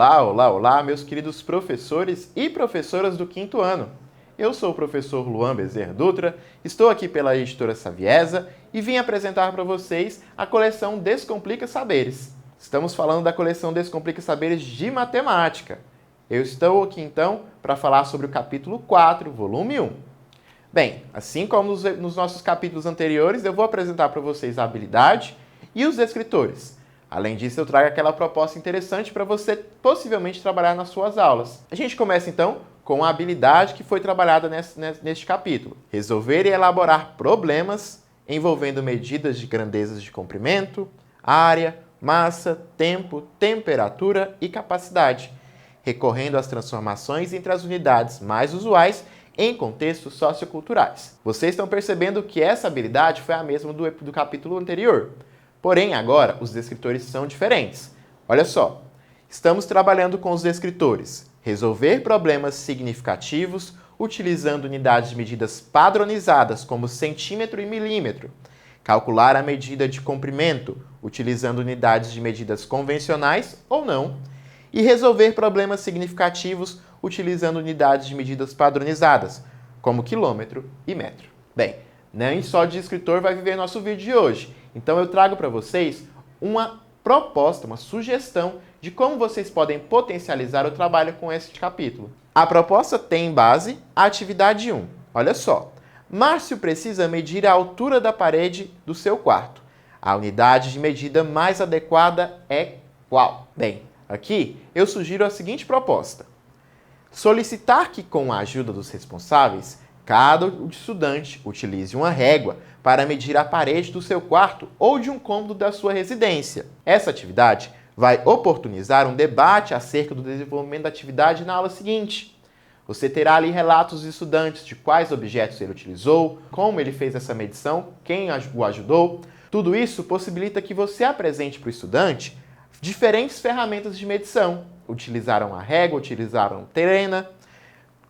Olá, olá, olá, meus queridos professores e professoras do quinto ano. Eu sou o professor Luan Bezerra Dutra, estou aqui pela editora Saviesa e vim apresentar para vocês a coleção Descomplica Saberes. Estamos falando da coleção Descomplica Saberes de Matemática. Eu estou aqui então para falar sobre o capítulo 4, volume 1. Bem, assim como nos nossos capítulos anteriores, eu vou apresentar para vocês a habilidade e os descritores. Além disso, eu trago aquela proposta interessante para você possivelmente trabalhar nas suas aulas. A gente começa então com a habilidade que foi trabalhada neste capítulo. Resolver e elaborar problemas envolvendo medidas de grandezas de comprimento, área, massa, tempo, temperatura e capacidade, recorrendo às transformações entre as unidades mais usuais em contextos socioculturais. Vocês estão percebendo que essa habilidade foi a mesma do capítulo anterior. Porém, agora, os descritores são diferentes. Olha só, estamos trabalhando com os descritores. Resolver problemas significativos utilizando unidades de medidas padronizadas como centímetro e milímetro. Calcular a medida de comprimento utilizando unidades de medidas convencionais ou não. E resolver problemas significativos utilizando unidades de medidas padronizadas, como quilômetro e metro. Bem, nem só de descritor vai viver nosso vídeo de hoje. Então eu trago para vocês uma proposta, uma sugestão de como vocês podem potencializar o trabalho com este capítulo. A proposta tem em base a atividade 1. Olha só, Márcio precisa medir a altura da parede do seu quarto. A unidade de medida mais adequada é qual? Bem, aqui eu sugiro a seguinte proposta. Solicitar que, com a ajuda dos responsáveis, cada estudante utilize uma régua para medir a parede do seu quarto ou de um cômodo da sua residência. Essa atividade vai oportunizar um debate acerca do desenvolvimento da atividade na aula seguinte. Você terá ali relatos dos estudantes de quais objetos ele utilizou, como ele fez essa medição, quem o ajudou. Tudo isso possibilita que você apresente para o estudante diferentes ferramentas de medição. Utilizaram a régua, utilizaram trena,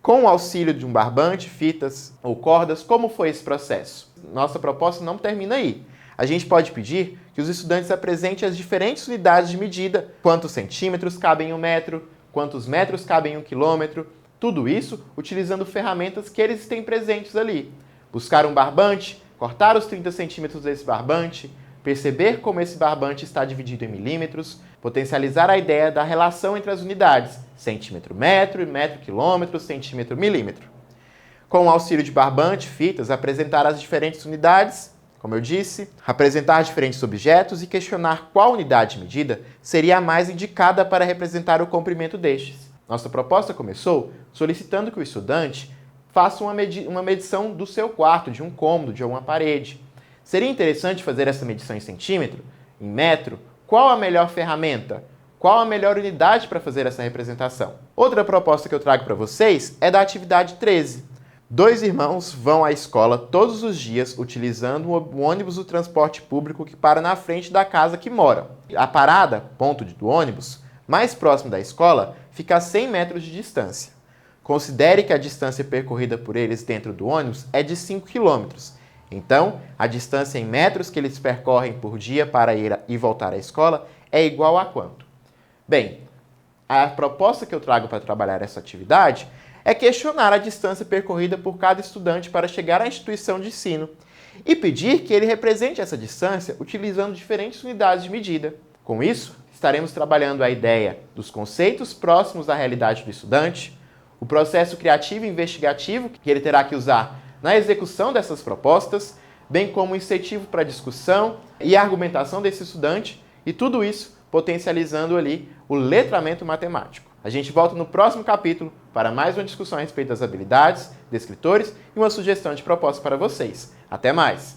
com o auxílio de um barbante, fitas ou cordas. Como foi esse processo? Nossa proposta não termina aí. A gente pode pedir que os estudantes apresentem as diferentes unidades de medida, quantos centímetros cabem em 1 metro, quantos metros cabem em 1 quilômetro, tudo isso utilizando ferramentas que eles têm presentes ali. Buscar um barbante, cortar os 30 centímetros desse barbante, perceber como esse barbante está dividido em milímetros, potencializar a ideia da relação entre as unidades, centímetro-metro e metro-quilômetro, centímetro-milímetro. Com o auxílio de barbante, fitas, apresentar as diferentes unidades, como eu disse, apresentar diferentes objetos e questionar qual unidade de medida seria a mais indicada para representar o comprimento destes. Nossa proposta começou solicitando que o estudante faça uma medição do seu quarto, de um cômodo, de uma parede. Seria interessante fazer essa medição em centímetro, em metro? Qual a melhor ferramenta? Qual a melhor unidade para fazer essa representação? Outra proposta que eu trago para vocês é da atividade 13. 2 irmãos vão à escola todos os dias utilizando o ônibus do transporte público que para na frente da casa que moram. A parada, ponto do ônibus, mais próximo da escola, fica a 100 metros de distância. Considere que a distância percorrida por eles dentro do ônibus é de 5 quilômetros. Então, a distância em metros que eles percorrem por dia para ir e voltar à escola é igual a quanto? Bem, a proposta que eu trago para trabalhar essa atividade é questionar a distância percorrida por cada estudante para chegar à instituição de ensino e pedir que ele represente essa distância utilizando diferentes unidades de medida. Com isso, estaremos trabalhando a ideia dos conceitos próximos à realidade do estudante, o processo criativo e investigativo que ele terá que usar na execução dessas propostas, bem como o incentivo para a discussão e a argumentação desse estudante, e tudo isso potencializando ali o letramento matemático. A gente volta no próximo capítulo para mais uma discussão a respeito das habilidades, descritores e uma sugestão de proposta para vocês. Até mais!